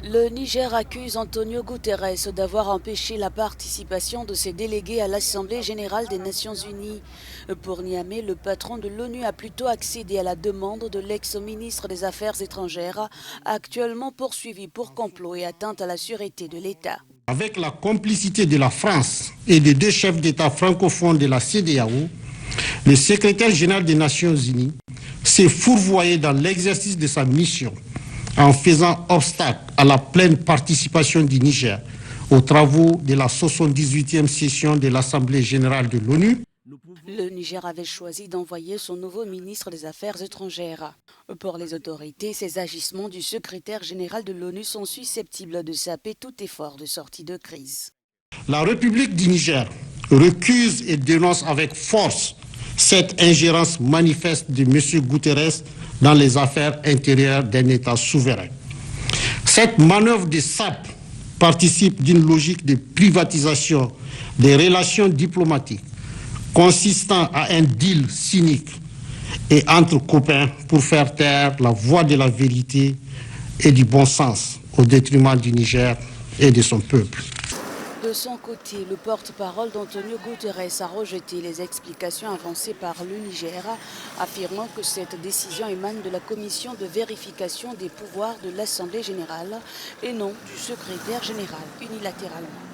Le Niger accuse Antonio Guterres d'avoir empêché la participation de ses délégués à l'Assemblée générale des Nations unies. Pour Niamey, le patron de l'ONU a plutôt accédé à la demande de l'ex-ministre des Affaires étrangères, actuellement poursuivi pour complot et atteinte à la sûreté de l'État. Avec la complicité de la France et des deux chefs d'État francophones de la CEDEAO, le secrétaire général des Nations unies s'est fourvoyé dans l'exercice de sa mission en faisant obstacle à la pleine participation du Niger aux travaux de la 78e session de l'Assemblée générale de l'ONU. Le Niger avait choisi d'envoyer son nouveau ministre des Affaires étrangères. Pour les autorités, ces agissements du secrétaire général de l'ONU sont susceptibles de saper tout effort de sortie de crise. La République du Niger recuse et dénonce avec force cette ingérence manifeste de M. Guterres dans les affaires intérieures d'un État souverain. Cette manœuvre de sape participe d'une logique de privatisation des relations diplomatiques consistant à un deal cynique et entre copains pour faire taire la voix de la vérité et du bon sens au détriment du Niger et de son peuple. De son côté, le porte-parole d'Antonio Guterres a rejeté les explications avancées par le Niger, affirmant que cette décision émane de la commission de vérification des pouvoirs de l'Assemblée générale et non du secrétaire général unilatéralement.